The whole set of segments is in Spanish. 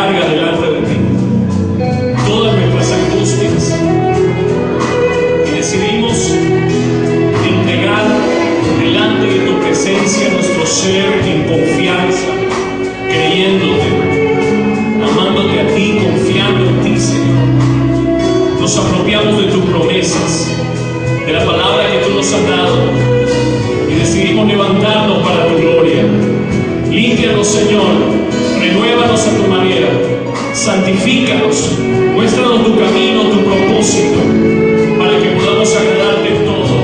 carga delante de ti, todas nuestras angustias, y decidimos entregar delante de tu presencia nuestro ser en confianza, creyéndote, amándote a ti, confiando en ti, Señor. Nos apropiamos de tus promesas, de la palabra que tú nos has dado, y decidimos levantarnos para tu gloria. Límpianos, Señor, renuévanos a tu manera, santifícanos, muéstranos tu camino, tu propósito, para que podamos agradarte en todo.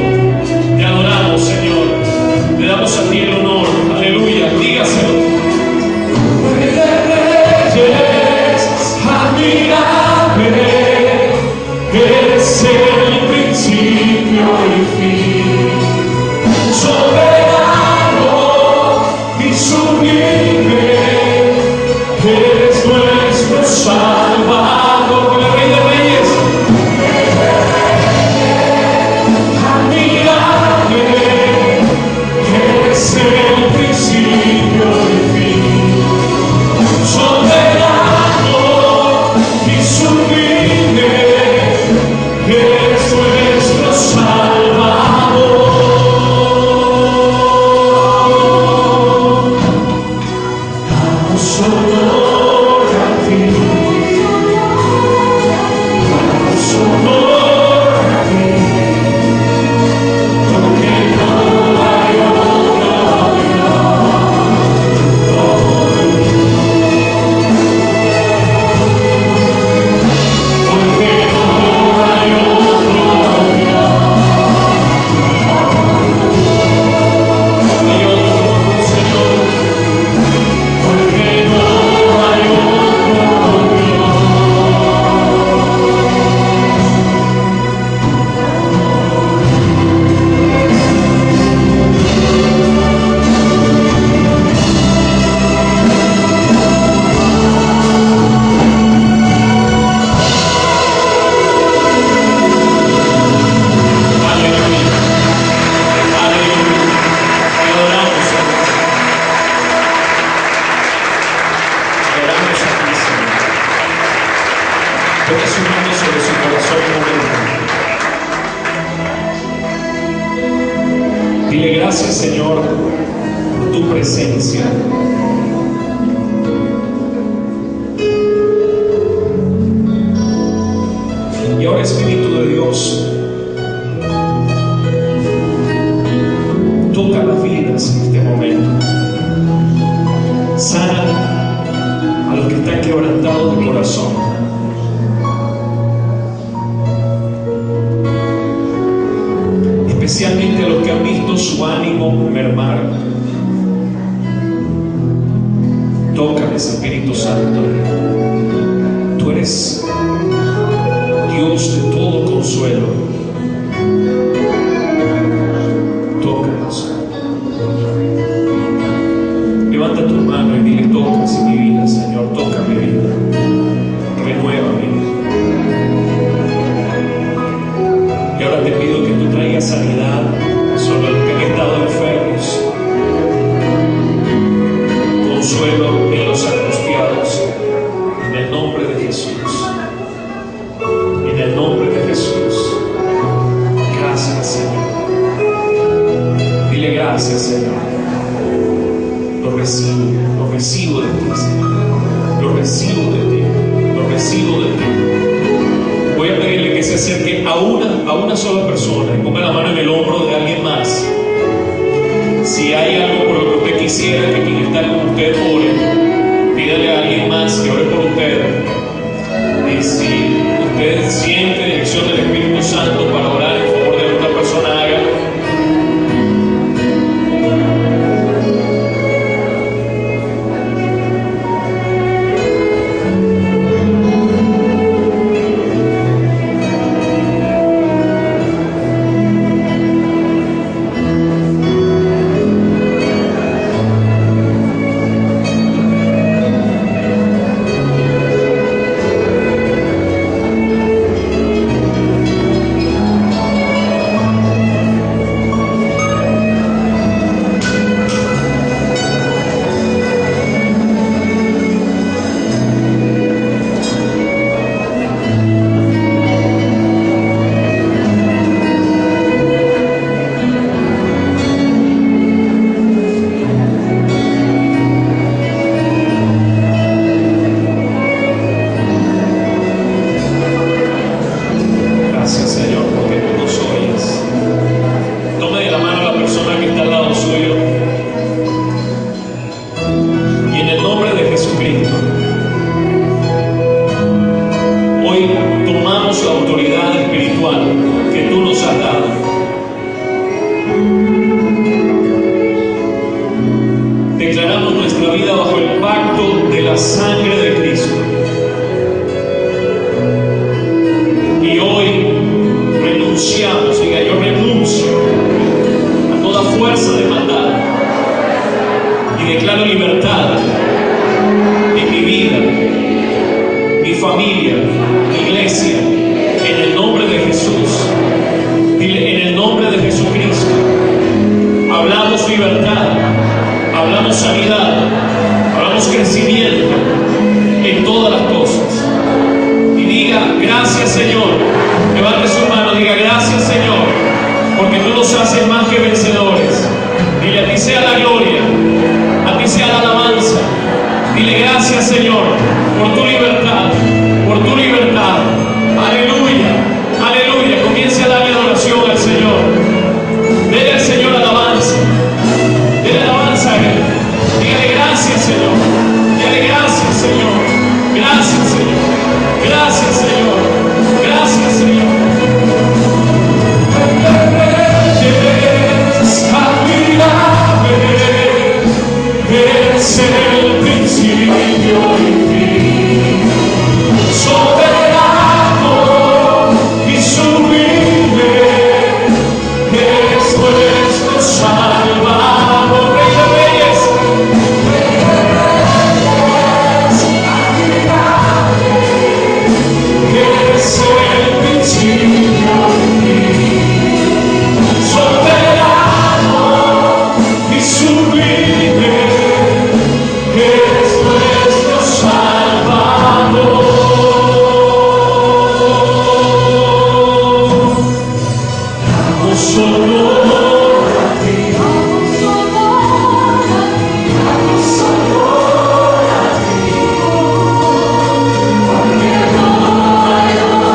Te adoramos, Señor, te damos a ti el honor. Aleluya, dígaselo. Admirable, eres el principio y fin, soberano y sublime, eres nuestro Salvador, el Rey de Reyes. Admirable, eres el principio y fin, soberano y sublime, eres nuestro Salvador. Damos honor a ti, damos honor a ti, porque no hay otra Dile gracias, Señor, por tu presencia. Y ahora, Espíritu de Dios, toca las vidas en este momento. Sana a los que están quebrantados de corazón. Especialmente a los que han visto su ánimo mermar. Tócales, Espíritu Santo. Tú eres Dios de todo consuelo. Tócalos. Levanta tu mano y dile: tocas en mi vida, Señor, toca mi vida, renuévame. Y ahora te pido que tú traigas sanidad sobre los que han estado enfermos, consuelo en los angustiados, en el nombre de Jesús. En el nombre de Jesús. Gracias, Señor. Dile gracias, Señor. Lo recibo de ti, Señor. Lo recibo de ti, lo recibo de ti. Voy a pedirle que se acerque a una sola persona y ponga la mano en el hombro de alguien más. Si hay algo por lo que usted quisiera que quien está con usted ore, pídale a alguien más que ore por usted. Y si usted siente dirección del Espíritu Santo para orar en favor de otra persona, hágalo. sangre de Cristo. Y hoy renunciamos, diga, yo renuncio a toda fuerza de maldad y declaro libertad en mi vida, mi familia, mi iglesia, en el nombre de Jesús. Dile, en el nombre de Jesucristo. Hablamos libertad, hablamos sanidad, hablamos crecimiento en todas las cosas. Y diga, gracias Señor. Levante su mano, diga, gracias Señor, porque tú nos haces más que vencedores. Dile, a ti sea la gloria, a ti sea la alabanza. Dile, gracias Señor, por tu libertad, por tu libertad. Aleluya, aleluya. Comience a darle adoración al Señor. Dele al Señor alabanza. Dele alabanza a Él. Dígale, gracias Señor. Dígale, gracias Señor. Gracias Señor. Gracias Señor. Gracias Señor. Es el principio y fin, soberano y sublime, es nuestro Salvador, Rey de Reyes, es el principio y fin, soberano y sublime. Es nuestro Salvador. Damos honor a ti, damos honor a ti, damos honor a ti, porque no hay otro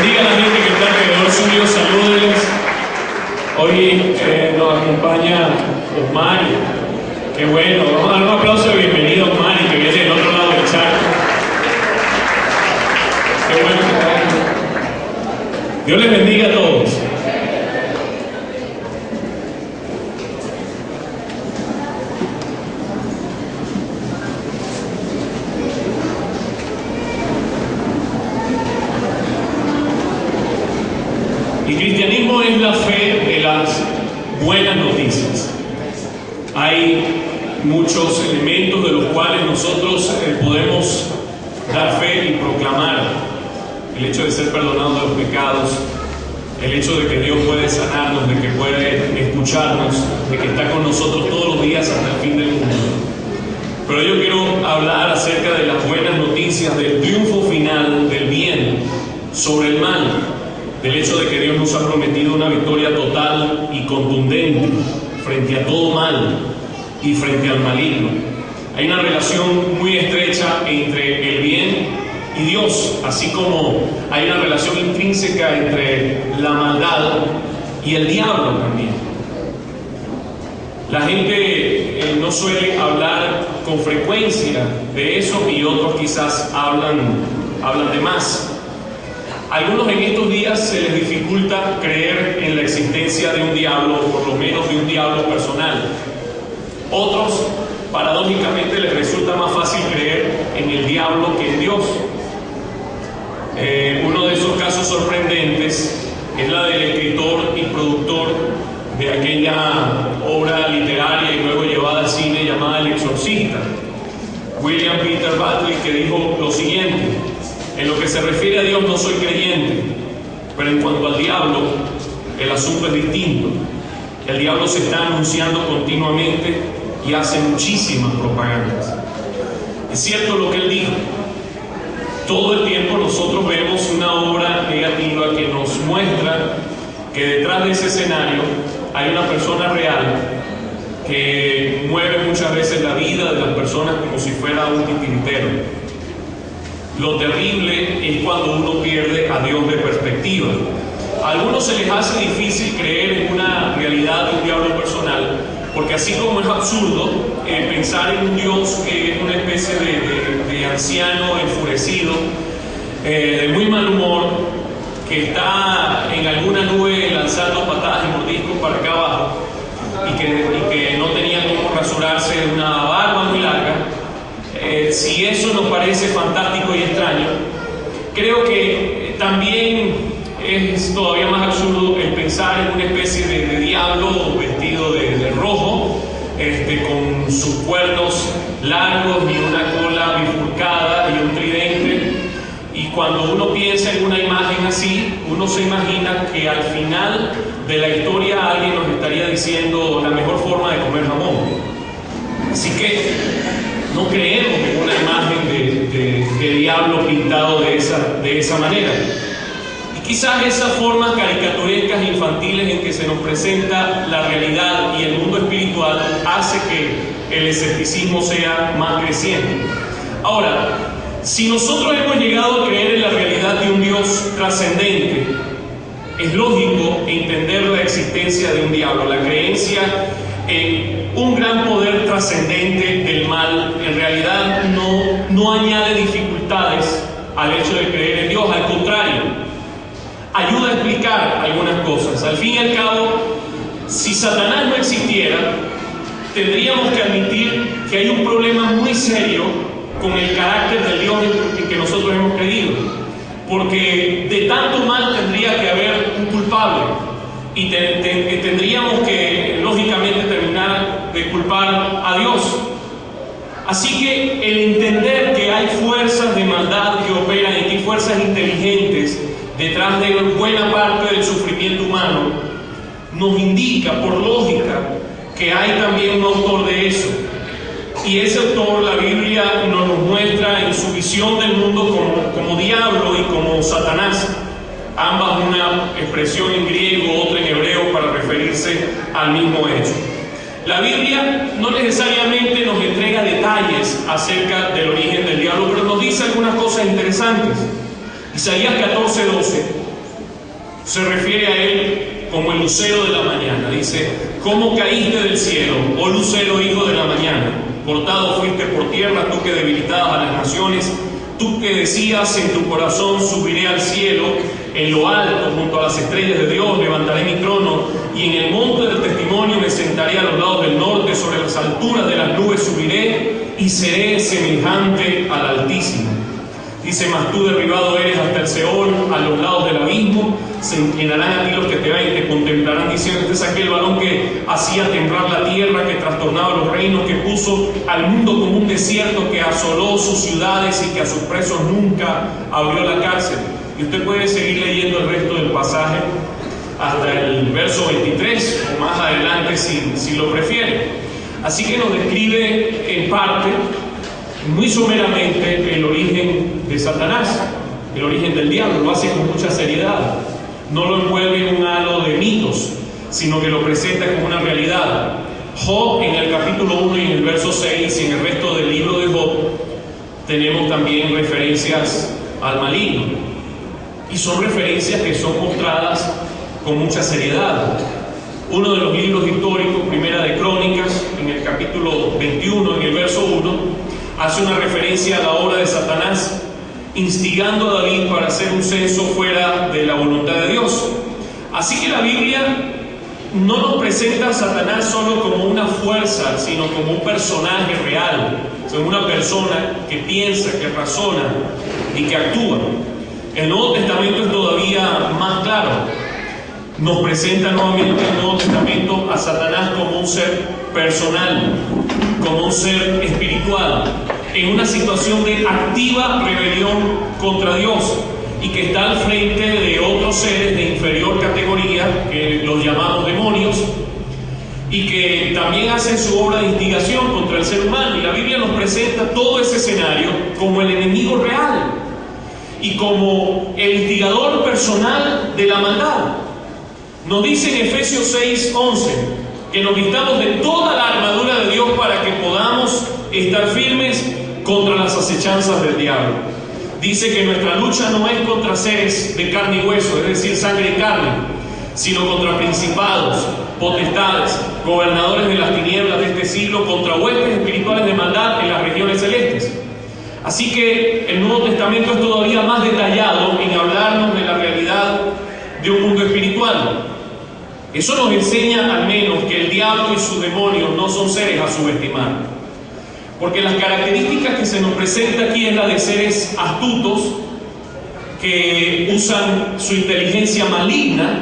bendiga a la gente que está alrededor suyo, salúdenles. Hoy nos acompaña Osmani. Qué bueno, vamos a dar un aplauso de bienvenida a Osmani, que viene del otro lado del charco. Qué bueno que está ahí. Dios les bendiga a todos. El cristianismo es la fe de las buenas noticias. Hay muchos elementos de los cuales nosotros podemos dar fe y proclamar. El hecho de ser perdonados de los pecados, el hecho de que Dios puede sanarnos, de que puede escucharnos, de que está con nosotros todos los días hasta el fin del mundo. Pero yo quiero hablar acerca de las buenas noticias, del triunfo final del bien sobre el mal, del hecho de que Dios nos ha prometido una victoria total y contundente frente a todo mal y frente al maligno. Hay una relación muy estrecha entre el bien y Dios, así como hay una relación intrínseca entre la maldad y el diablo también. La gente no suele hablar con frecuencia de eso y otros quizás hablan de más. Algunos en estos días se les dificulta creer en la existencia de un diablo, o por lo menos de un diablo personal. Otros, paradójicamente, les resulta más fácil creer en el diablo que en Dios. Uno de esos casos sorprendentes es la del escritor y productor de aquella obra literaria y luego llevada al cine llamada El Exorcista, William Peter Buckley, que dijo lo siguiente: en lo que se refiere a Dios no soy creyente, Pero en cuanto al diablo, el asunto es distinto. El diablo se está anunciando continuamente y hace muchísimas propagandas. Es cierto lo que él dijo. Todo el tiempo nosotros vemos una obra negativa que nos muestra que detrás de ese escenario hay una persona real que mueve muchas veces la vida de las personas como si fuera un titiritero. Lo terrible es cuando uno pierde a Dios de perspectiva. A algunos se les hace difícil creer en una realidad de un diablo personal, porque así como es absurdo pensar en un Dios que es una especie de anciano enfurecido, de muy mal humor, que está en alguna nube lanzando patadas y mordiscos para acá abajo, y que no tenía cómo rasurarse una barba muy larga, si eso nos parece fantástico y extraño, creo que también es todavía más absurdo el pensar en una especie de diablo vestido de rojo, con sus cuernos largos y una cola bifurcada y un tridente. Y cuando uno piensa en una imagen así, uno se imagina que al final de la historia alguien nos estaría diciendo la mejor forma de comer jamón. Así que no creemos en una imagen de diablo pintado de esa manera. Quizás esas formas caricaturescas infantiles en que se nos presenta la realidad y el mundo espiritual hace que el escepticismo sea más creciente. Ahora, si nosotros hemos llegado a creer en la realidad de un Dios trascendente, es lógico entender la existencia de un diablo, la creencia en un gran poder trascendente del mal. En realidad no añade dificultades al hecho de creer en Dios, al contrario, ayuda a explicar algunas cosas. Al fin y al cabo, si Satanás no existiera, tendríamos que admitir que hay un problema muy serio con el carácter del Dios en que nosotros hemos creído, porque de tanto mal tendría que haber un culpable y tendríamos que lógicamente terminar de culpar a Dios. Así que el entender que hay fuerzas de maldad que operan y que hay fuerzas inteligentes detrás de buena parte del sufrimiento humano, nos indica por lógica que hay también un autor de eso. Y ese autor, la Biblia nos lo muestra en su visión del mundo como diablo y como Satanás. Ambas una expresión en griego, otra en hebreo para referirse al mismo hecho. La Biblia no necesariamente nos entrega detalles acerca del origen del diablo, pero nos dice algunas cosas interesantes. Isaías 14:12 se refiere a él como el lucero de la mañana. Dice: ¿cómo caíste del cielo, oh lucero, hijo de la mañana? Cortado fuiste por tierra, tú que debilitabas a las naciones, tú que decías en tu corazón: subiré al cielo, en lo alto, junto a las estrellas de Dios, levantaré mi trono, y en el monte del testimonio me sentaré a los lados del norte, sobre las alturas de las nubes subiré, y seré semejante al Altísimo. Dice: mas tú derribado eres hasta el Seol, a los lados del abismo, se inclinarán a ti los que te ven y te contemplarán, diciendo: este es aquel varón que hacía temblar la tierra, que trastornaba los reinos, que puso al mundo como un desierto, que asoló sus ciudades y que a sus presos nunca abrió la cárcel. Y usted puede seguir leyendo el resto del pasaje hasta el verso 23 o más adelante si lo prefiere. Así que nos describe en parte, muy someramente, el origen de Satanás, el origen del diablo. Lo hace con mucha seriedad, no lo envuelve en un halo de mitos, sino que lo presenta como una realidad. Job, en el capítulo 1 y en el verso 6 y en el resto del libro de Job, tenemos también referencias al maligno, y son referencias que son mostradas con mucha seriedad. Uno de los libros históricos, Primera de Crónicas, en el capítulo 21, en el verso 1, hace una referencia a la obra de Satanás, instigando a David para hacer un censo fuera de la voluntad de Dios. Así que la Biblia no nos presenta a Satanás solo como una fuerza, sino como un personaje real, como una persona que piensa, que razona y que actúa. El Nuevo Testamento es todavía más claro. Nos presenta nuevamente el Nuevo Testamento a Satanás como un ser personal, como un ser espiritual, en una situación de activa rebelión contra Dios. y que está al frente de otros seres de inferior categoría, que los llamamos demonios, y que también hacen su obra de instigación contra el ser humano. Y la Biblia nos presenta todo ese escenario como el enemigo real y como el instigador personal de la maldad. Nos dice en Efesios 6:11 que nos vistamos de toda la armadura de Dios para que podamos estar firmes contra las acechanzas del diablo. Dice que nuestra lucha no es contra seres de carne y hueso, es decir, sangre y carne, sino contra principados, potestades, gobernadores de las tinieblas de este siglo, contra huestes espirituales de maldad en las regiones celestes. Así que el Nuevo Testamento es todavía más detallado en hablarnos de la realidad de un mundo espiritual. Eso nos enseña al menos que el diablo y sus demonios no son seres a subestimar. Porque las características que se nos presenta aquí es la de seres astutos que usan su inteligencia maligna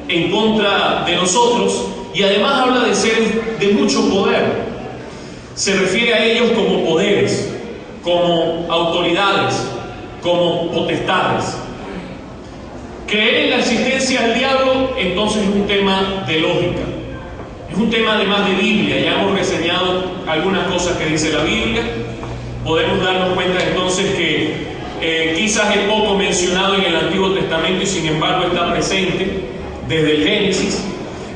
en contra de nosotros, y además habla de seres de mucho poder. Se refiere a ellos como poderes, como autoridades, como potestades. Creer en la existencia del diablo entonces es un tema de lógica. Es un tema además de Biblia. Ya hemos reseñado algunas cosas que dice la Biblia. Podemos darnos cuenta entonces que quizás es poco mencionado en el Antiguo Testamento y sin embargo está presente desde el Génesis.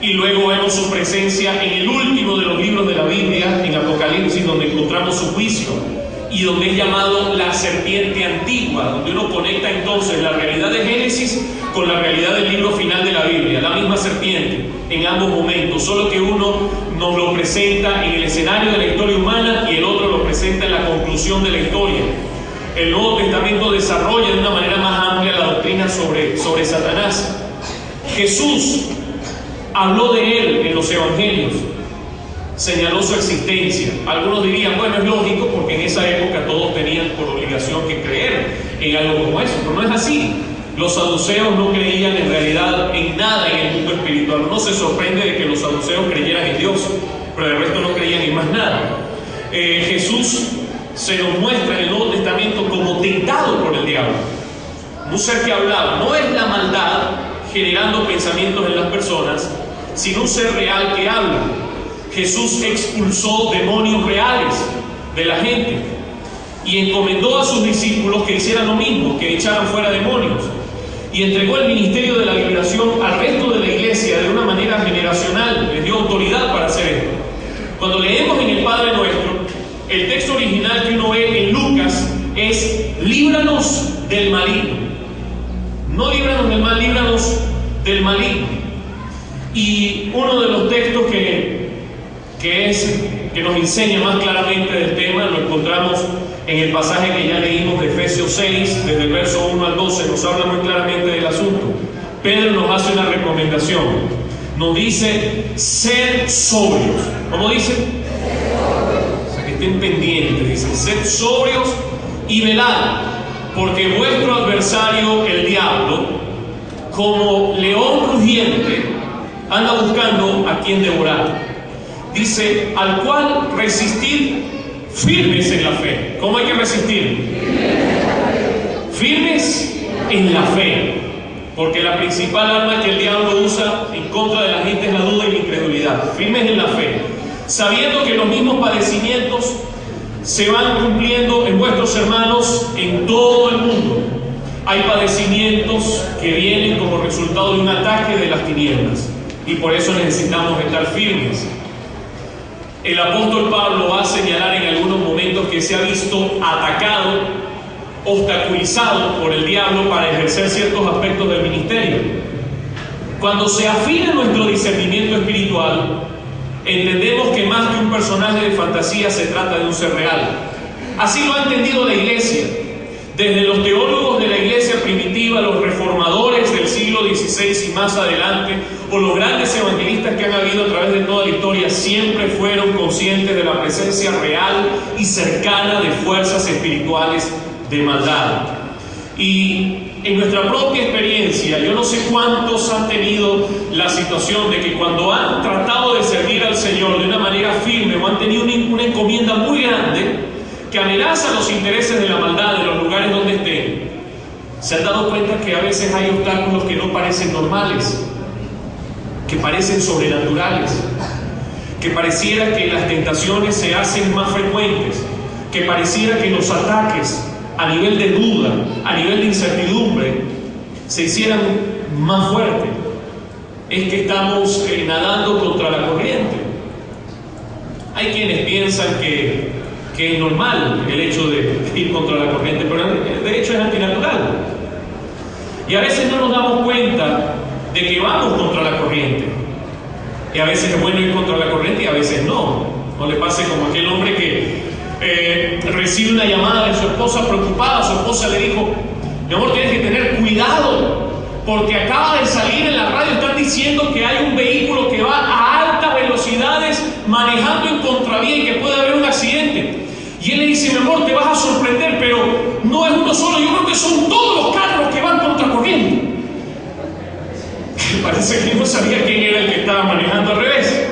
Y luego vemos su presencia en el último de los libros de la Biblia, en Apocalipsis, donde encontramos su juicio y donde es llamado la serpiente antigua, donde uno conecta entonces la realidad de Génesis con la realidad del libro final de la Biblia, la misma serpiente en ambos momentos, solo que uno nos lo presenta en el escenario de la historia humana y el otro lo presenta en la conclusión de la historia. El Nuevo Testamento desarrolla de una manera más amplia la doctrina sobre Satanás. Jesús habló de él en los evangelios, señaló su existencia. Algunos dirían, bueno, es lógico porque en esa época todos tenían por obligación que creer en algo como eso, pero no es así. Los saduceos no creían en realidad en nada en el mundo espiritual. Uno se sorprende de que los saduceos creyeran en Dios, pero el resto no creían en más nada. Jesús se nos muestra en el Nuevo Testamento como tentado por el diablo. Un ser que hablaba, no es la maldad generando pensamientos en las personas, sino un ser real que habla. Jesús expulsó demonios reales de la gente y encomendó a sus discípulos que hicieran lo mismo, que echaran fuera demonios, y entregó el ministerio de la liberación al resto de la iglesia de una manera generacional. Les dio autoridad para hacer esto. Cuando leemos en el Padre Nuestro, el texto original que uno ve en Lucas es líbranos del maligno. No líbranos del mal, líbranos del maligno. Y uno de los textos que nos enseña más claramente del tema lo encontramos en el pasaje que ya leímos de Efesios 6, desde el verso 1 al 12, nos habla muy claramente del asunto. Pedro nos hace una recomendación, nos dice, sed sobrios. ¿Cómo dice? O sea, que estén pendientes, dice, sed sobrios y velad, porque vuestro adversario, el diablo, como león rugiente, anda buscando a quien devorar. Dice, al cual resistir firmes en la fe. ¿Cómo hay que resistir? Firmes en la fe. Porque la principal arma que el diablo usa en contra de la gente es la duda y la incredulidad. Firmes en la fe, sabiendo que los mismos padecimientos se van cumpliendo en vuestros hermanos en todo el mundo. Hay padecimientos que vienen como resultado de un ataque de las tinieblas y por eso necesitamos estar firmes. El apóstol Pablo va a señalar en algunos momentos que se ha visto atacado, obstaculizado por el diablo para ejercer ciertos aspectos del ministerio. Cuando se afina nuestro discernimiento espiritual, entendemos que más que un personaje de fantasía se trata de un ser real. Así lo ha entendido la iglesia. Desde los teólogos de la iglesia primitiva, los reformadores del siglo XVI y más adelante, o los grandes evangelistas que han habido a través de toda la historia, siempre fueron conscientes de la presencia real y cercana de fuerzas espirituales de maldad. Y en nuestra propia experiencia, yo no sé cuántos han tenido la situación de que cuando han tratado de servir al Señor de una manera firme o han tenido una encomienda muy grande que amenaza los intereses de la maldad en los lugares donde estén, ¿Se han dado cuenta que a veces hay obstáculos que no parecen normales, que parecen sobrenaturales, que pareciera que las tentaciones se hacen más frecuentes, que pareciera que los ataques a nivel de duda, a nivel de incertidumbre, se hicieran más fuertes? Es que estamos nadando contra la corriente. Hay quienes piensan que es normal el hecho de ir contra la corriente, pero de hecho es antinatural. Y a veces no nos damos cuenta de que vamos contra la corriente. Y a veces es bueno ir contra la corriente y a veces no. No le pase como aquel hombre que recibe una llamada de su esposa preocupada. Su esposa le dijo: mi amor, tienes que tener cuidado, porque acaba de salir en la radio, están diciendo que hay un vehículo que va a altas velocidades manejando en contravía y que puede haber un accidente. Y él le dice: mi amor, te vas a sorprender, pero no es uno solo, yo creo que son todos los carros que van contra corriente. Parece que no sabía quién era el que estaba manejando al revés.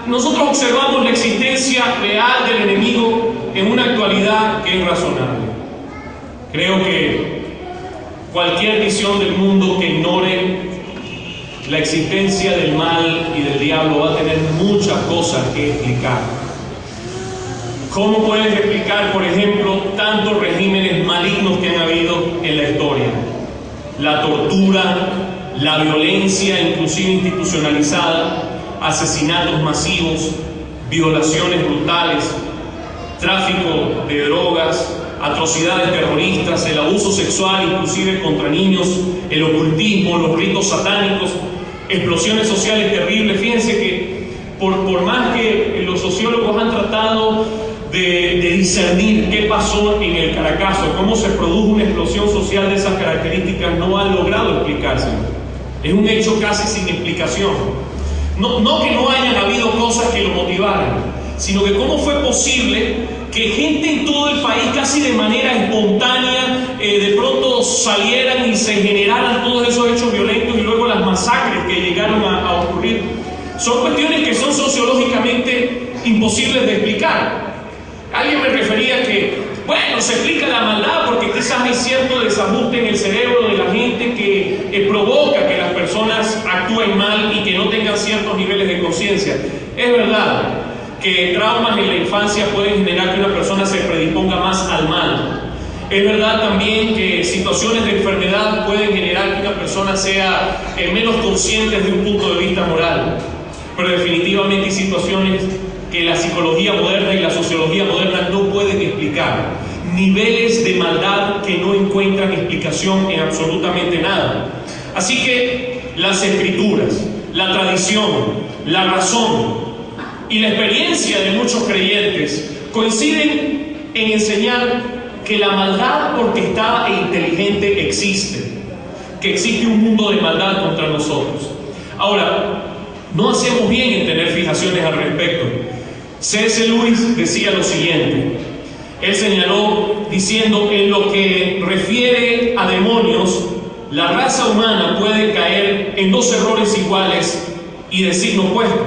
Nosotros observamos la existencia real del enemigo en una actualidad que es razonable. Creo que cualquier visión del mundo que ignore la existencia del mal y del diablo va a tener muchas cosas que explicar. ¿Cómo puedes explicar, por ejemplo, tantos regímenes malignos que han habido en la historia? La tortura, la violencia, inclusive institucionalizada, asesinatos masivos, violaciones brutales, tráfico de drogas, atrocidades terroristas, el abuso sexual inclusive contra niños, el ocultismo, los ritos satánicos, explosiones sociales terribles. Fíjense que por más que los sociólogos han tratado de discernir qué pasó en el Caracazo, cómo se produjo una explosión social de esas características, no han logrado explicárselo. Es un hecho casi sin explicación. No que no hayan habido cosas que lo motivaran, sino que cómo fue posible que gente en todo el país, casi de manera espontánea, de pronto salieran y se generaran todos esos hechos violentos y luego las masacres que llegaron a ocurrir. Son cuestiones que son sociológicamente imposibles de explicar. Alguien me refería que, bueno, se explica la maldad porque quizás hay cierto desajuste en el cerebro de la gente que provoca que las personas actúen mal y que no tengan ciertos niveles de conciencia. Es verdad que traumas en la infancia pueden generar que una persona se predisponga más al mal. Es verdad también que situaciones de enfermedad pueden generar que una persona sea menos consciente desde un punto de vista moral. Pero definitivamente hay situaciones que la psicología moderna y la sociología moderna no pueden explicar. Niveles de maldad que no encuentran explicación en absolutamente nada. Así que las escrituras, la tradición, la razón y la experiencia de muchos creyentes coinciden en enseñar que la maldad orquestada e inteligente existe, que existe un mundo de maldad contra nosotros. Ahora, no hacemos bien en tener fijaciones al respecto. C.S. Lewis decía lo siguiente. Él señaló diciendo: en lo que refiere a demonios, la raza humana puede caer en dos errores iguales y de signo opuesto.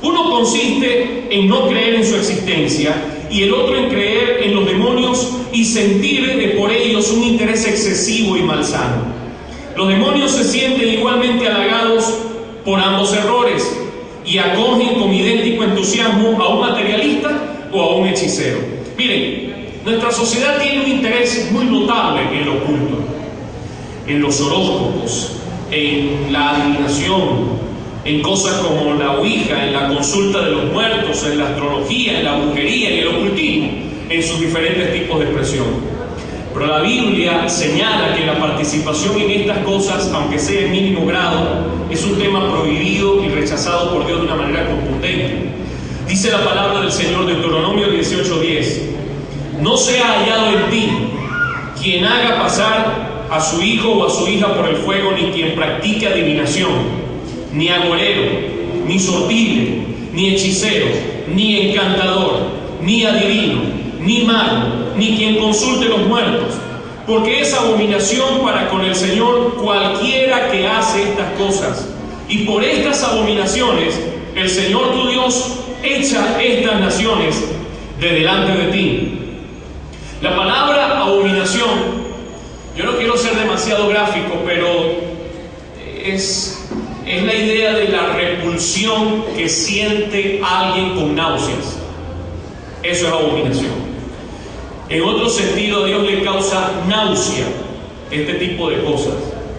Uno consiste en no creer en su existencia y el otro en creer en los demonios y sentir por ellos un interés excesivo y malsano. Los demonios se sienten igualmente halagados por ambos errores y acogen con idéntico entusiasmo a un materialista o a un hechicero. Miren, nuestra sociedad tiene un interés muy notable en lo oculto, en los horóscopos, en la adivinación, en cosas como la ouija, en la consulta de los muertos, en la astrología, en la brujería, en el ocultismo, en sus diferentes tipos de expresión. Pero la Biblia señala que la participación en estas cosas, aunque sea en mínimo grado, es un tema prohibido y rechazado por Dios de una manera contundente. Dice la palabra del Señor, Deuteronomio 18:10: no sea hallado en ti quien haga pasar a su hijo o a su hija por el fuego, ni quien practique adivinación, ni agorero, ni sortible, ni hechicero, ni encantador, ni adivino, ni mago, ni quien consulte los muertos, porque es abominación para con el Señor cualquiera que hace estas cosas. Y por estas abominaciones el Señor tu Dios echa estas naciones de delante de ti. La palabra abominación, yo no quiero ser demasiado gráfico, pero es la idea de la repulsión que siente alguien con náuseas. Eso es abominación. En otro sentido, a Dios le causa náusea este tipo de cosas.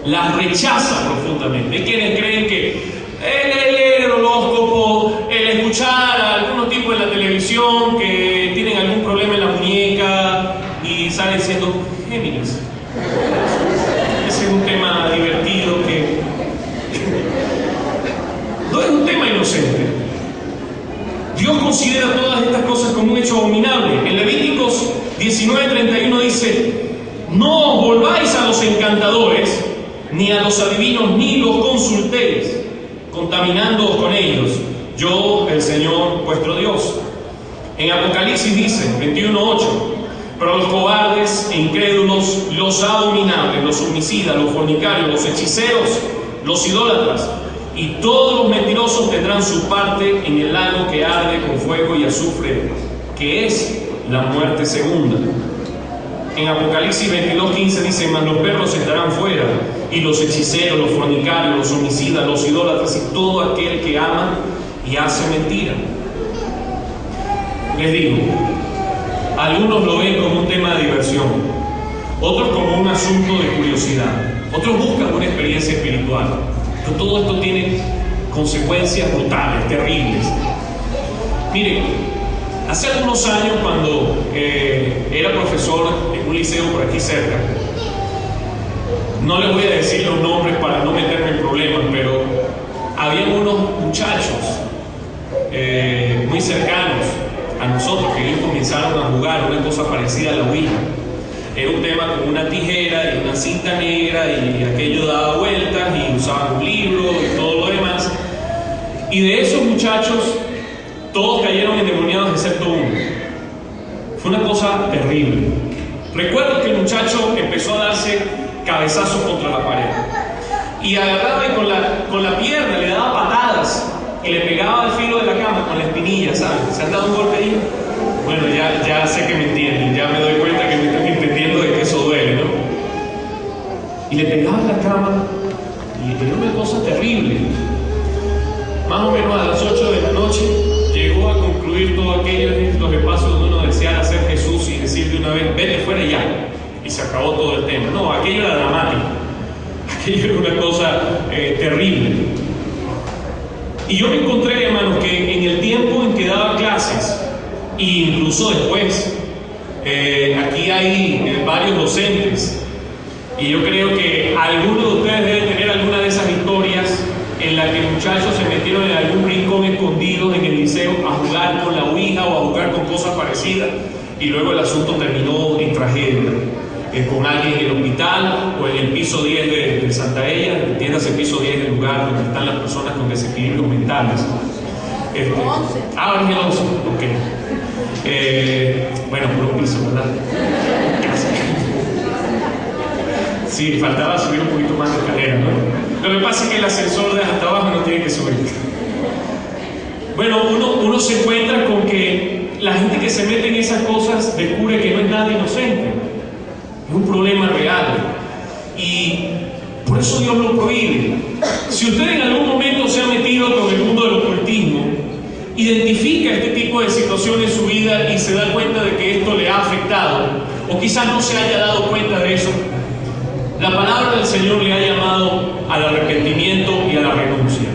Las rechaza profundamente. Hay quienes creen que el leer el horóscopo, el escuchar a algunos tipos en la televisión que tienen algún problema en la muñeca y salen siendo Géminis. Ese es un tema divertido que no es un tema inocente. Dios considera todas estas cosas como un hecho abominable. En Levíticos 19:31 dice: no os volváis a los encantadores, ni a los adivinos, ni los consultéis, contaminándoos con ellos. Yo, el Señor vuestro Dios. En Apocalipsis dice, 21:8: pero los cobardes e incrédulos, los abominables, los homicidas, los fornicarios, los hechiceros, los idólatras y todos los mentirosos tendrán su parte en el lago que arde con fuego y azufre, que es la muerte segunda. En Apocalipsis 22:15 dice: mas los perros estarán fuera, y los hechiceros, los fornicarios, los homicidas, los idólatras y todo aquel que ama y hace mentira. Les digo, algunos lo ven como un tema de diversión, otros como un asunto de curiosidad, otros buscan una experiencia espiritual, pero todo esto tiene consecuencias brutales, terribles. Miren, hace algunos años, cuando era profesor en un liceo por aquí cerca, no les voy a decir los nombres para no meterme en problemas, pero había unos muchachos muy cercanos a nosotros que ellos comenzaron a jugar una cosa parecida a la Ouija. Era un tema con una tijera y una cinta negra, y aquello daba vueltas y usaban un libro y todo lo demás. Y de esos muchachos, todos cayeron endemoniados excepto uno. Fue una cosa terrible. Recuerdo que el muchacho empezó a darse cabezazos contra la pared y agarraba y con la pierna le daba patadas y le pegaba al filo de la cama con la espinilla, ¿sabes? ¿Se han dado un golpe ahí? Bueno, ya sé que me entienden, ya me doy cuenta que me están entendiendo de que eso duele, ¿no? Y le pegaba en la cama y era una cosa terrible. Más o menos a las 8 de la noche llegó a concluir todo aquello en los espacios donde uno deseara ser Jesús y decir de una vez: vete fuera ya, y se acabó todo el tema. No, aquello era dramático, aquello era una cosa terrible. Y yo me encontré, hermanos, que en el tiempo en que daba clases, e incluso después, aquí hay varios docentes, y yo creo que algunos de ustedes deben tener alguna de esas historias en la que muchachos se metieron en algún rincón escondido en el liceo a jugar con la Ouija o a jugar con cosas parecidas, y luego el asunto terminó en tragedia, con alguien en el hospital o en el piso 10 de Santa Ella. Entiéndase, el piso 10 es el lugar donde están las personas con desequilibrios mentales. En el 11, ok. Bueno, por un piso, ¿verdad? Sí, faltaba subir un poquito más de escalera, ¿no? Lo que pasa es que el ascensor de hasta abajo no tiene que subir. Bueno, uno se encuentra con que la gente que se mete en esas cosas descubre que no es nada inocente. Es un problema real. Y por eso Dios lo prohíbe. Si usted en algún momento se ha metido con el mundo del ocultismo, identifica este tipo de situaciones en su vida y se da cuenta de que esto le ha afectado, o quizás no se haya dado cuenta de eso, la palabra del Señor le ha llamado al arrepentimiento y a la renuncia.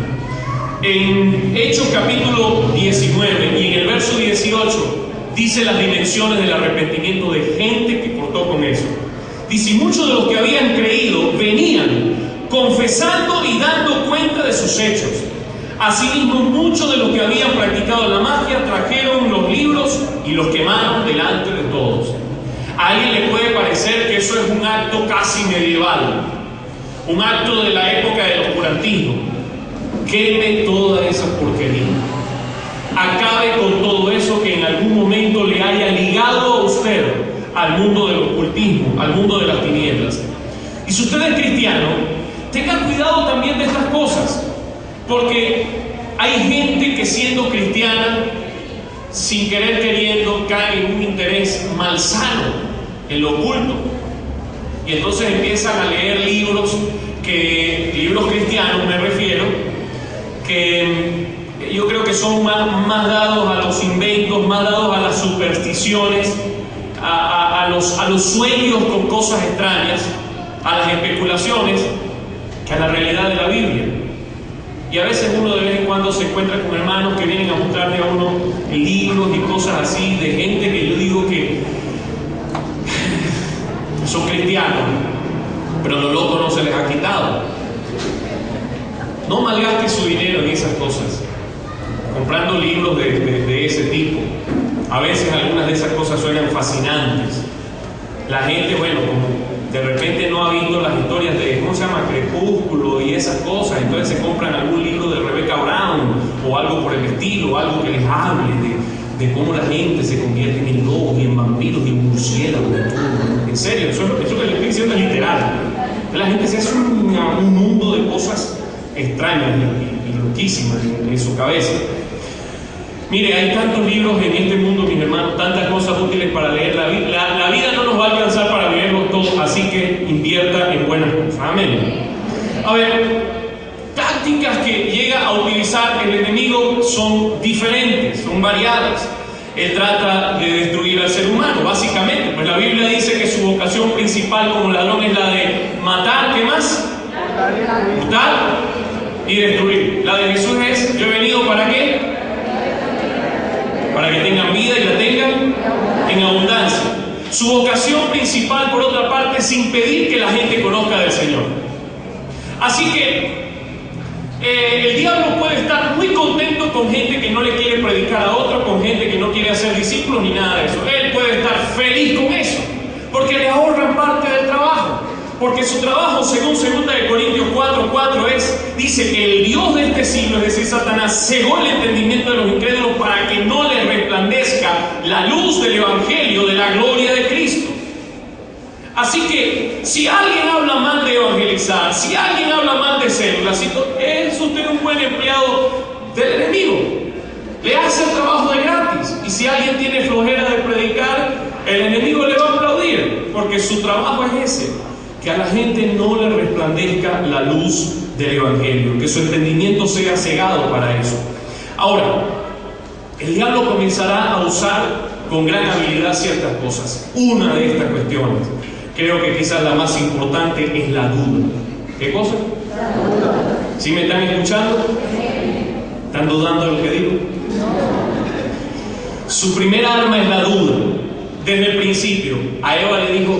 En Hechos capítulo 19 y en el verso 18 dice las dimensiones del arrepentimiento de gente que cortó con eso. Dice: y muchos de los que habían creído venían confesando y dando cuenta de sus hechos. Asimismo, muchos de los que habían practicado la magia trajeron los libros y los quemaron delante de todos. A alguien le puede parecer que eso es un acto casi medieval, un acto de la época del oscurantismo. Queme toda esa porquería. Acabe con todo eso que en algún momento le haya ligado a usted al mundo del ocultismo, al mundo de las tinieblas. Y si usted es cristiano, tenga cuidado también de estas cosas, porque hay gente que, siendo cristiana, sin querer queriendo, cae en un interés malsano en lo oculto. Y entonces empiezan a leer libros cristianos me refiero, que yo creo que son más dados a los inventos, más dados a las supersticiones, a los sueños con cosas extrañas, a las especulaciones, que a la realidad de la Biblia. Y a veces uno de vez en cuando se encuentra con hermanos que vienen a mostrarle a uno libros y cosas así, de gente que yo digo que son cristianos, pero lo loco no se les ha quitado. No malgaste su dinero en esas cosas, comprando libros de ese tipo. A veces algunas de esas cosas suenan fascinantes. La gente, bueno, como de repente no ha visto las historias de, ¿cómo se llama?, Crepúsculo y esas cosas, entonces se compran algún libro de Rebecca Brown o algo por el estilo, algo que les hable de cómo la gente se convierte en lobos y en vampiros y en murciélagos. En serio, eso que les estoy diciendo es literal. La gente se hace un mundo de cosas extrañas y loquísimas en su cabeza. Mire, hay tantos libros en este mundo, mis hermanos, tantas cosas útiles para leer. La vida no nos va a alcanzar para leerlos todos, así que invierta en buenas cosas. Amén. A ver, tácticas que llega a utilizar el enemigo son diferentes, son variadas. Él trata de destruir al ser humano, básicamente. Pues la Biblia dice que su vocación principal como ladrón es la de matar, ¿qué más? Hurtar y destruir. La de Jesús es, yo he venido ¿para qué? Para que tengan vida y la tengan en abundancia. Su vocación principal, por otra parte, es impedir que la gente conozca del Señor. Así que el diablo puede estar muy contento con gente que no le quiere predicar a otro, con gente que no quiere hacer discípulos ni nada de eso. Él puede estar feliz con eso, porque le ahorran parte del trabajo. Porque su trabajo, según 2 Corintios 4:4, dice que el Dios de este siglo, es decir, Satanás, cegó el entendimiento de los incrédulos para que no les resplandezca la luz del Evangelio de la gloria de Cristo. Así que, si alguien habla mal de evangelizar, si alguien habla mal de células, es usted un buen empleado del enemigo. Le hace el trabajo de gratis. Y si alguien tiene flojera de predicar, el enemigo le va a aplaudir, porque su trabajo es ese: que a la gente no le resplandezca la luz del Evangelio, que su entendimiento sea cegado para eso. Ahora, el diablo comenzará a usar con gran habilidad ciertas cosas. Una de estas cuestiones, creo que quizás la más importante, es la duda. ¿Qué cosa? ¿Sí me están escuchando? ¿Están dudando de lo que digo? Su primera arma es la duda. Desde el principio, a Eva le dijo,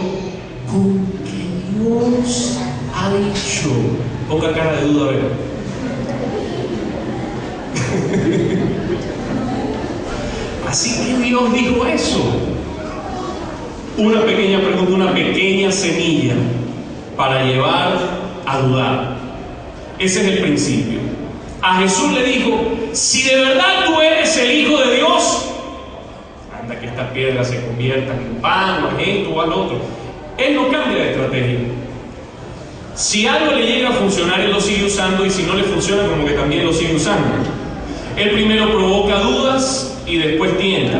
Dios ha dicho. Ponga cara de duda, a ver. Así que Dios dijo eso. Una pequeña pregunta, una pequeña semilla para llevar a dudar. Ese es el principio. A Jesús le dijo, si de verdad tú eres el Hijo de Dios, anda que esta piedra se convierta en pan, o en esto o al otro. Él no cambia de estrategia. Si algo le llega a funcionar, él lo sigue usando, y si no le funciona, como que también lo sigue usando. Él primero provoca dudas y después tienta.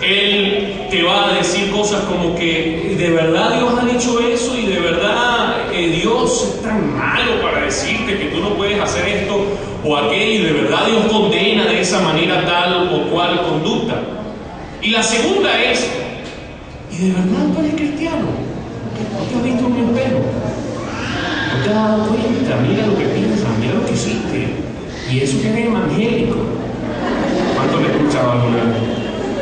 Él te va a decir cosas como que de verdad Dios ha dicho eso, y de verdad Dios es tan malo para decirte que tú no puedes hacer esto o aquello, y de verdad Dios condena de esa manera tal o cual conducta. Y la segunda es, ¿y de verdad tú eres cristiano? ¿No te has visto en un espejo? ¿No te has dado cuenta? Mira lo que piensas, mira lo que hiciste. Y eso que eres evangélico. ¿Cuántos me he escuchado alguna vez?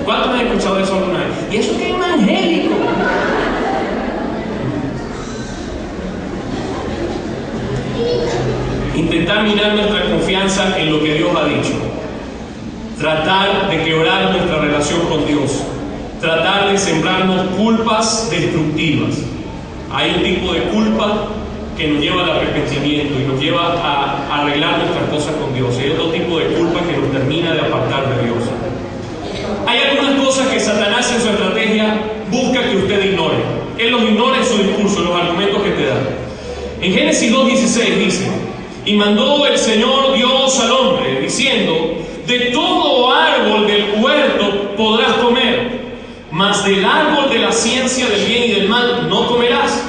¿Cuántos me han escuchado eso alguna vez? Y eso que es evangélico. Intentar mirar nuestra confianza en lo que Dios ha dicho. Tratar de quebrar nuestra relación con Dios. Tratar de sembrarnos culpas destructivas. Hay un tipo de culpa que nos lleva al arrepentimiento y nos lleva a arreglar nuestras cosas con Dios. Hay otro tipo de culpa que nos termina de apartar de Dios. Hay algunas cosas que Satanás en su estrategia busca que usted ignore. Él los ignora en su discurso, en los argumentos que te da. En Génesis 2:16 dice, y mandó el Señor Dios al hombre, diciendo, de todo árbol del huerto podrás comer, mas del árbol de la ciencia del bien y del mal no comerás,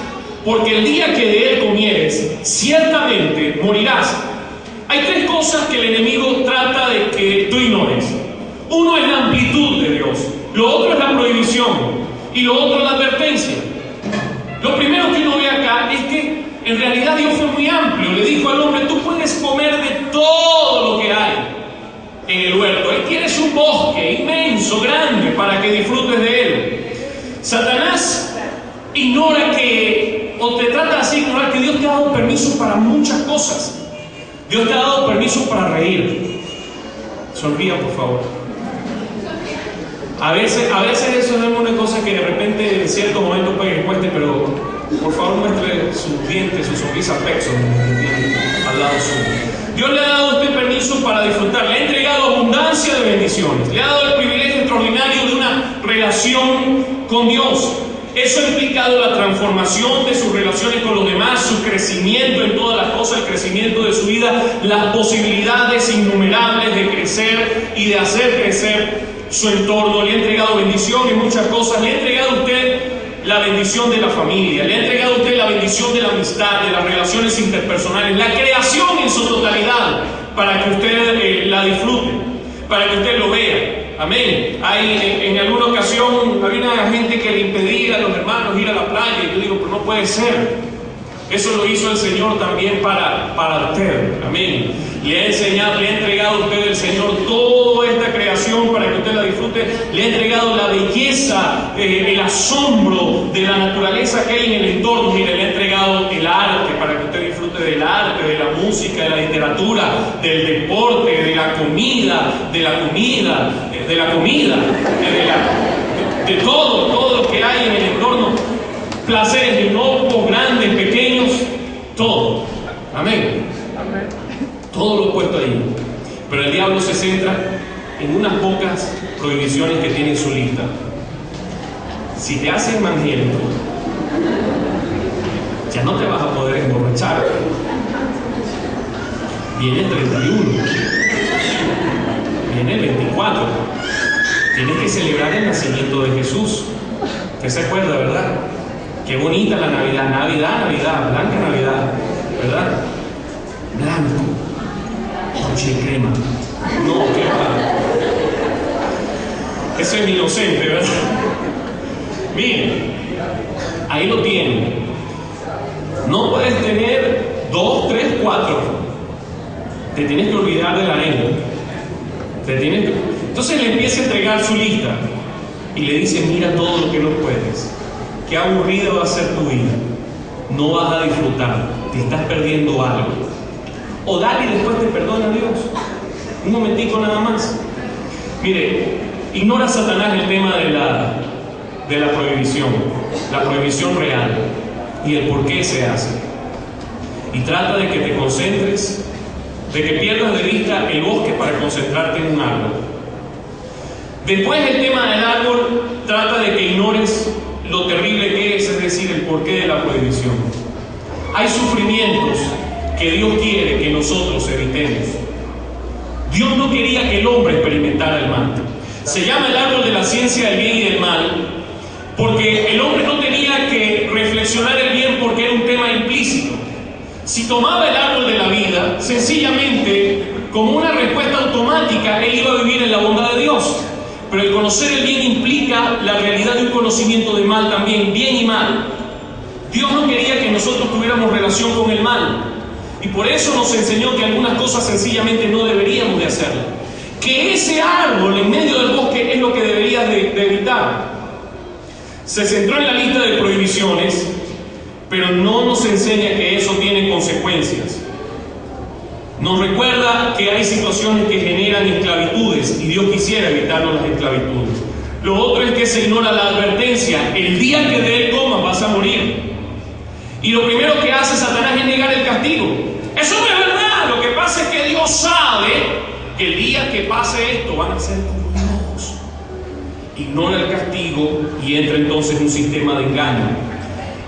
porque el día que de él comieres, ciertamente morirás. Hay tres cosas que el enemigo trata de que tú ignores. Uno es la amplitud de Dios, lo otro es la prohibición y lo otro es la advertencia. Lo primero que uno ve acá es que en realidad Dios fue muy amplio. Le dijo al hombre: tú puedes comer de todo lo que hay en el huerto. Él tienes un bosque inmenso, grande, para que disfrutes de él. Satanás ignora que, o te trata de hacer ignorar que Dios te ha dado permiso para muchas cosas. Dios te ha dado permiso para reír. Sonría, por favor. A veces eso es una cosa que de repente en cierto momento puede que cueste, pero por favor muestre sus dientes, su sonrisa pexo al lado suyo. Dios le ha dado a usted permiso para disfrutar, le ha entregado abundancia de bendiciones, le ha dado el privilegio extraordinario de una relación con Dios. Eso ha implicado la transformación de sus relaciones con los demás, su crecimiento en todas las cosas, el crecimiento de su vida, las posibilidades innumerables de crecer y de hacer crecer su entorno. Le ha entregado bendición en muchas cosas. Le ha entregado a usted la bendición de la familia, le ha entregado a usted la bendición de la amistad, de las relaciones interpersonales, la creación en su totalidad, para que usted la disfrute, para que usted lo vea. Amén. En alguna ocasión había una gente que le impedía a los hermanos ir a la playa, y yo digo: pero no puede ser. Eso lo hizo el Señor también para usted. Amén. Le ha enseñado, le ha entregado a usted el Señor toda esta creación para que usted la disfrute. Le ha entregado la belleza, el asombro de la naturaleza que hay en el entorno. Mire, le ha entregado el arte para que usted disfrute del arte, de la música, de la literatura, del deporte, de la comida, de todo lo que hay en el entorno. Placeres inocuos, grandes, pequeños, todo. Amén. Todo lo puesto ahí. Pero el diablo se centra en unas pocas prohibiciones que tiene en su lista. Si te haces mangiento, ya no te vas a poder emborrachar. Viene el 31, viene el 24. Tienes que celebrar el nacimiento de Jesús. ¿Usted se acuerda, verdad? Qué bonita la Navidad, Navidad, blanca Navidad, ¿verdad? Blanco, noche de crema. No, qué va. Eso es inocente, ¿verdad? Miren, ahí lo tienen. No puedes tener 2, 3, 4. Te tienes que olvidar de la arena. Entonces le empieza a entregar su lista y le dice: mira todo lo que no puedes. Qué aburrida va a ser tu vida. No vas a disfrutar. Te estás perdiendo algo. O dale y después te perdona Dios. Un momentico nada más. Mire, ignora Satanás el tema de la prohibición. La prohibición real. Y el por qué se hace. Y trata de que te concentres, de que pierdas de vista el bosque para concentrarte en un árbol. Después el tema del árbol trata de que ignores lo terrible que es decir, el porqué de la prohibición. Hay sufrimientos que Dios quiere que nosotros evitemos. Dios no quería que el hombre experimentara el mal. Se llama el árbol de la ciencia del bien y del mal, porque el hombre no tenía que reflexionar el bien porque era un tema implícito. Si tomaba el árbol de la vida, sencillamente, como una respuesta automática, él iba a vivir en la bondad de Dios. Pero el conocer el bien implica la realidad de un conocimiento de mal también, bien y mal. Dios no quería que nosotros tuviéramos relación con el mal. Y por eso nos enseñó que algunas cosas sencillamente no deberíamos de hacerlas. Que ese árbol en medio del bosque es lo que deberías de evitar. Se centró en la lista de prohibiciones, pero no nos enseña que eso tiene consecuencias. Nos recuerda que hay situaciones que generan esclavitudes y Dios quisiera evitarnos las esclavitudes. Lo otro es que se ignora la advertencia: el día que de él comas vas a morir. Y lo primero que hace Satanás es negar el castigo. Eso no es verdad. Lo que pasa es que Dios sabe que el día que pase esto van a ser como Dios. Ignora el castigo y entra entonces en un sistema de engaño.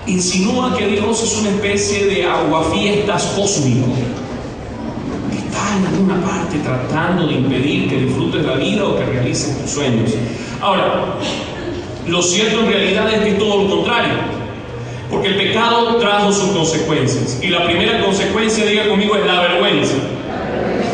Insinúa que Dios es una especie de aguafiestas cósmico. Está en alguna parte tratando de impedir que disfrutes la vida o que realices tus sueños. Ahora, Lo cierto en realidad es que es todo lo contrario, porque el pecado trajo sus consecuencias, y la primera consecuencia, diga conmigo, es la vergüenza.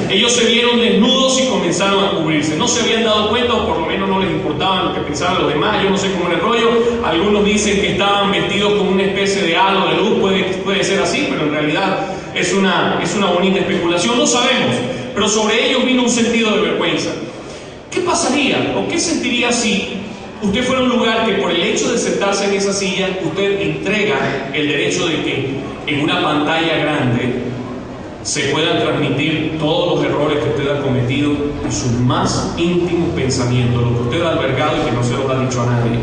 Ellos se vieron desnudos y comenzaron a cubrirse. No se habían dado cuenta, o por lo menos no les importaba lo que pensaban los demás. Yo no sé cómo era el rollo. Algunos dicen que estaban vestidos con una especie de halo de luz. Puede ser así, pero en realidad es una bonita especulación. No sabemos, pero sobre ellos vino un sentido de vergüenza. ¿Qué pasaría o qué sentiría si usted fuera a un lugar que por el hecho de sentarse en esa silla, usted entrega el derecho de que en una pantalla grande se puedan transmitir todos los errores que usted ha cometido y sus más íntimos pensamientos, lo que usted ha albergado y que no se los ha dicho a nadie?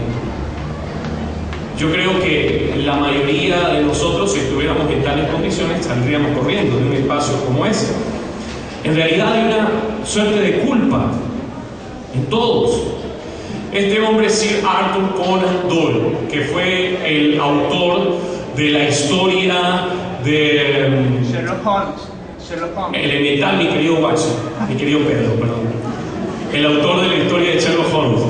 Yo creo que la mayoría de nosotros, si estuviéramos en tales condiciones, saldríamos corriendo de un espacio como ese. En realidad hay una suerte de culpa en todos. Este hombre, Sir Arthur Conan Doyle, que fue el autor de la historia de Sherlock Holmes. el elemental, mi querido Watson, mi querido Pedro, perdón, el autor de la historia de Sherlock Holmes.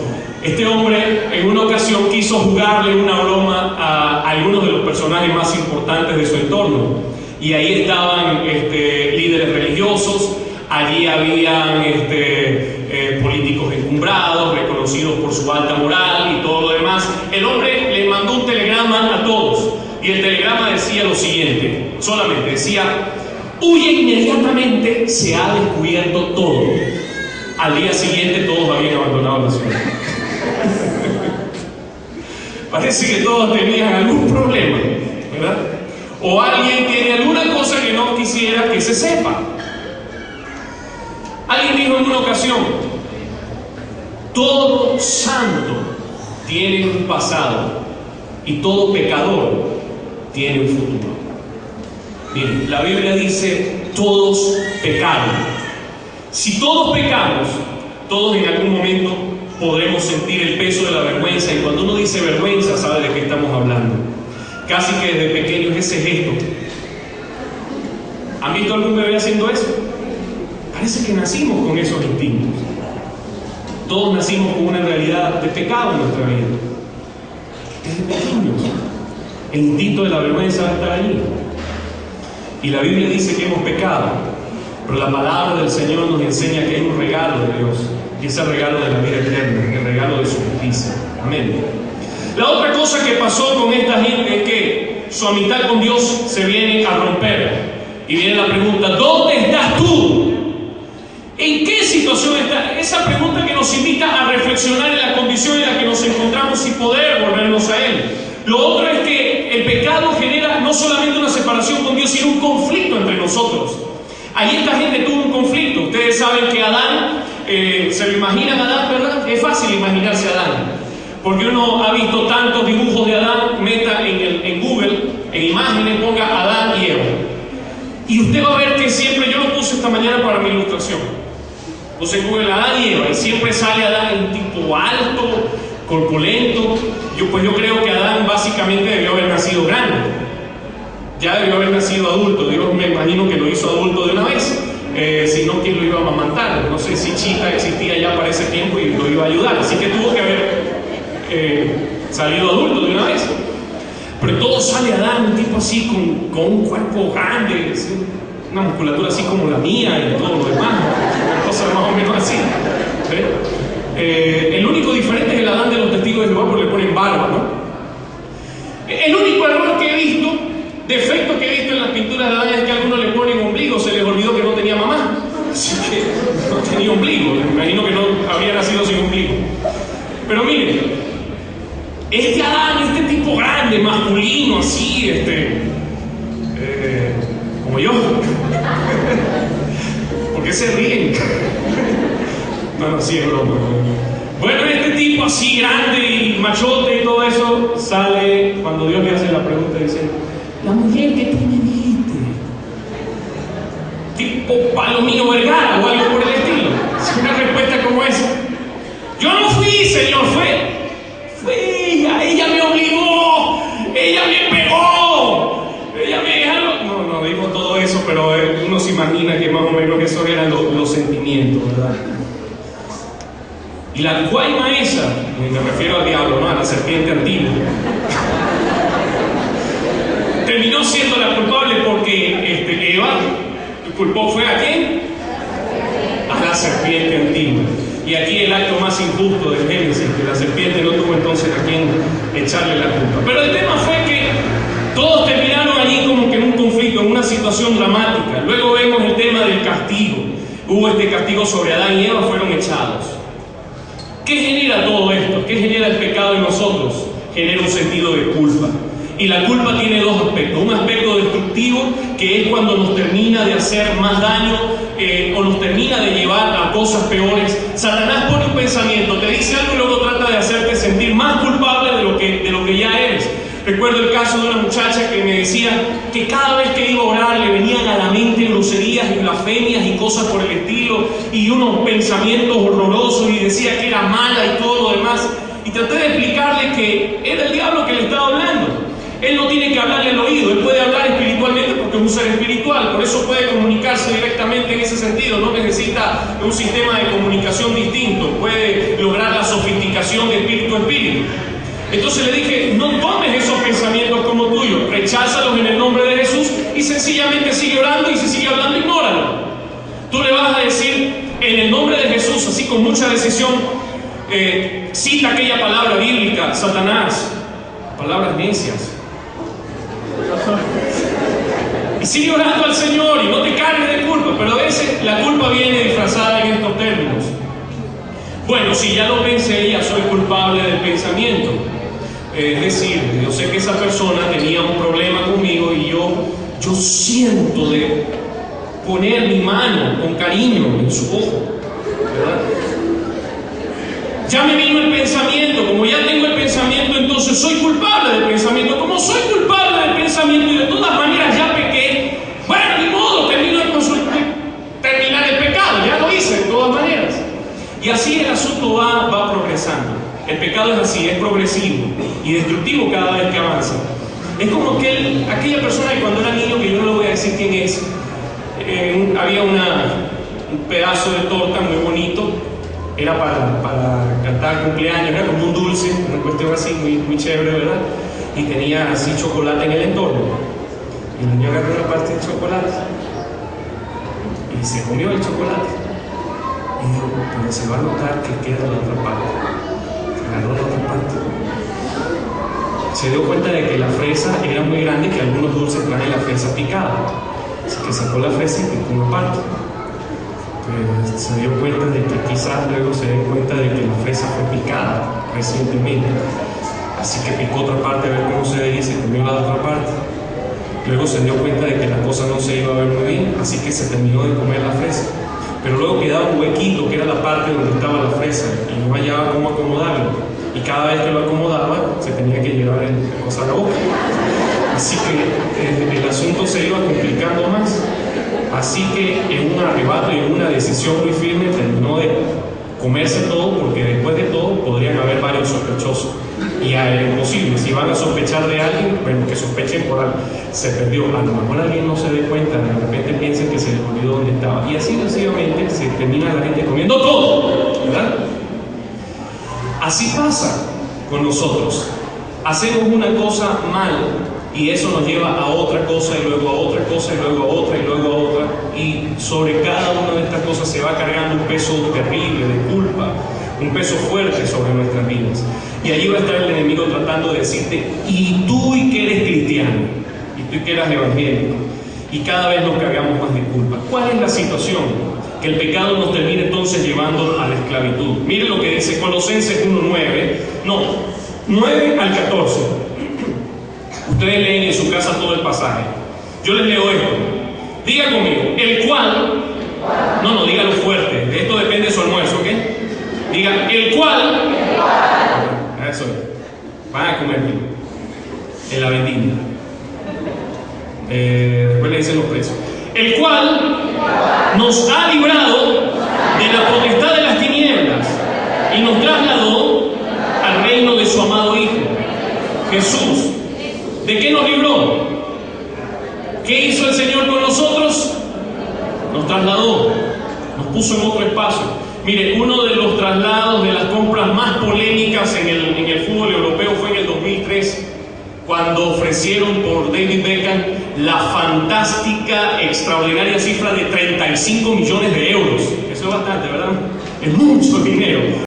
Este hombre en una ocasión quiso jugarle una broma a algunos de los personajes más importantes de su entorno, y ahí estaban líderes religiosos, allí habían políticos encumbrados, reconocidos por su alta moral y todo lo demás. El hombre le mandó un telegrama a todos, y el telegrama decía lo siguiente, solamente decía: huye inmediatamente, se ha descubierto todo. Al día siguiente todos habían abandonado la ciudad. Parece que todos tenían algún problema, ¿verdad? O alguien tiene alguna cosa que no quisiera que se sepa. Alguien dijo en una ocasión: todo santo tiene un pasado y todo pecador tiene un futuro. Miren, la Biblia dice: todos pecaron. Si todos pecamos, todos en algún momento podremos sentir el peso de la vergüenza, y cuando uno dice vergüenza, sabe de qué estamos hablando. Casi que desde pequeños ese gesto. ¿Han visto algún bebé haciendo eso? Parece que nacimos con esos instintos. Todos nacimos con una realidad de pecado en nuestra vida. Desde pequeños, el instinto de la vergüenza va a estar allí. Y la Biblia dice que hemos pecado, pero la palabra del Señor nos enseña que hay un regalo de Dios, y ese regalo de la vida eterna, el regalo de su justicia. Amén. La otra cosa que pasó con esta gente es que su amistad con Dios se viene a romper. Y viene la pregunta: ¿dónde estás tú? ¿En qué situación estás? Esa pregunta que nos invita a reflexionar en la condición en la que nos encontramos y poder volvernos a Él. Lo otro es que el pecado genera no solamente una separación con Dios, sino un conflicto entre nosotros. Ahí esta gente tuvo un conflicto. Ustedes saben que Adán, se lo imaginan a Adán, ¿verdad? Es fácil imaginarse a Adán, porque uno ha visto tantos dibujos de Adán. Meta en Google, en imágenes, ponga Adán y Eva, y usted va a ver que siempre, yo lo puse esta mañana para mi ilustración, puse en Google Adán y Eva, y siempre sale Adán un tipo alto, corpulento. Yo creo que Adán básicamente debió haber nacido grande, ya debió haber nacido adulto. Dios, me imagino que lo hizo adulto de una vez, si no, ¿quién lo iba a amamantar? No sé si Chita existía ya para ese tiempo y lo iba a ayudar, así que tuvo que haber salido adulto de una vez. Pero todo sale Adán, un tipo así con un cuerpo grande, ¿sí? Una musculatura así como la mía y todo lo demás, una cosa más o menos así, ¿sí? El único diferente es el Adán de los testigos de Jehová, porque le ponen barba, ¿no? El único error que he visto, defecto que he visto en las pinturas de Adán, es que a algunos le ponen ombligo. Se les olvidó que no tenía mamá, así que no tenía ombligo. Me imagino que no habría nacido sin ombligo. Pero miren, este Adán, este tipo grande, masculino, así, como yo. ¿Por qué se ríen? No, sí es broma. Bueno, este tipo así grande y machote y todo eso, sale cuando Dios le hace la pregunta y dice: la mujer que tú me diste, tipo Palomino Vergara o algo por el estilo. Es una respuesta como esa. Yo no fui, Señor, fue ella me obligó, ella me pegó, ella me dejó. No dijo todo eso, pero uno se imagina que más o menos esos eran los sentimientos, ¿verdad? Y la guayma esa, me refiero al diablo, ¿no? A la serpiente antigua, terminó siendo la culpable porque Eva culpó fue ¿a quién? A la serpiente antigua. Y aquí el acto más injusto de Génesis, que la serpiente no tuvo entonces a quien echarle la culpa. Pero el tema fue que todos terminaron allí como que en un conflicto, en una situación dramática. Luego vemos el tema del castigo. Hubo este castigo sobre Adán y Eva, fueron echados. ¿Qué genera todo esto? ¿Qué genera el pecado en nosotros? Genera un sentido de culpa. Y la culpa tiene dos aspectos. Un aspecto destructivo, que es cuando nos termina de hacer más daño o nos termina de llevar a cosas peores. Satanás pone un pensamiento, te dice algo y luego trata de hacerte sentir más culpable de lo que ya eres. Recuerdo el caso de una muchacha que me decía que cada vez que iba a orar le venían a la mente groserías y blasfemias y cosas por el estilo y unos pensamientos horrorosos y decía que era mala y todo lo demás. Y traté de explicarle que era el diablo que le estaba hablando. Él no tiene que hablarle al oído, él puede hablar espiritualmente porque es un ser espiritual, por eso puede comunicarse directamente en ese sentido, no necesita un sistema de comunicación distinto, puede lograr la sofisticación de espíritu a espíritu. Entonces le dije, no tomes esos pensamientos como tuyos, recházalos en el nombre de Jesús y sencillamente sigue orando, y si sigue hablando, ignóralo. Tú le vas a decir en el nombre de Jesús, así con mucha decisión, cita aquella palabra bíblica, Satanás, palabras necias. Y sigue orando al Señor y no te cargues de culpa, pero a veces la culpa viene disfrazada en estos términos. Bueno, si ya lo pensé, ya soy culpable del pensamiento. Es decir, yo sé que esa persona tenía un problema conmigo y yo siento de poner mi mano con cariño en su ojo, ¿verdad? Ya me vino el pensamiento, como ya tengo el pensamiento, entonces soy culpable del pensamiento. Como soy culpable del pensamiento y de todas maneras ya pequé, bueno, ni modo, terminar el pecado, ya lo hice de todas maneras. Y así el asunto va progresando. El pecado es así, es progresivo y destructivo cada vez que avanza. Es como aquella persona que cuando era niño, que yo no le voy a decir quién es, había un pedazo de torta muy bonito. Era para cantar cumpleaños, era como un dulce, una cuestión así muy chévere, ¿verdad? Y tenía así chocolate en el entorno. Y el niño agarró una parte del chocolate y se comió el chocolate. Y dijo, pero se va a notar que queda la otra parte. Se agarró la otra parte. Se dio cuenta de que la fresa era muy grande y que algunos dulces traen la fresa picada. Así que sacó la fresa y picó una parte. Pues se dio cuenta de que quizás luego se den cuenta de que la fresa fue picada recientemente. Así que picó otra parte a ver cómo se veía y se comió la otra parte. Luego se dio cuenta de que la cosa no se iba a ver muy bien, así que se terminó de comer la fresa. Pero luego quedaba un huequito que era la parte donde estaba la fresa y no hallaba cómo acomodarlo. Y cada vez que lo acomodaba se tenía que llevar la cosa a la boca. Así que el asunto se iba complicando más. Así que en un arrebato y en una decisión muy firme terminó de comerse todo, porque después de todo podrían haber varios sospechosos. Y era imposible, si van a sospechar de alguien, bueno, que sospechen por algo. Se perdió, a lo mejor alguien no se dé cuenta, de repente piensen que se les olvidó dónde estaba. Y así sencillamente se termina la gente comiendo todo, ¿verdad? Así pasa con nosotros. Hacemos una cosa mal y eso nos lleva a otra cosa y luego a otra cosa y luego a otra y luego a otra, y sobre cada una de estas cosas se va cargando un peso terrible de culpa, un peso fuerte sobre nuestras vidas. Y allí va a estar el enemigo tratando de decirte, y tú y que eres cristiano, y tú que eras evangélico, y cada vez nos cargamos más de culpa. ¿Cuál es la situación? Que el pecado nos termine entonces llevando a la esclavitud. Miren lo que dice Colosenses 9 al 14. Ustedes leen en su casa todo el pasaje. Yo les leo esto. Diga conmigo, el cual, no, dígalo fuerte, de esto depende de su almuerzo, ¿ok? Diga, el cual, eso es, van a comer bien, en la vendimia. Después le dicen los precios. El cual nos ha librado de la potestad de las tinieblas y nos trasladó al reino de su amado Hijo, Jesús. ¿De qué nos libró? ¿Qué hizo el Señor con nosotros? Nos trasladó, nos puso en otro espacio. Mire, uno de los traslados de las compras más polémicas en el fútbol europeo fue en el 2003, cuando ofrecieron por David Beckham la fantástica, extraordinaria cifra de 35 millones de euros. Eso es bastante, ¿verdad? Es mucho dinero.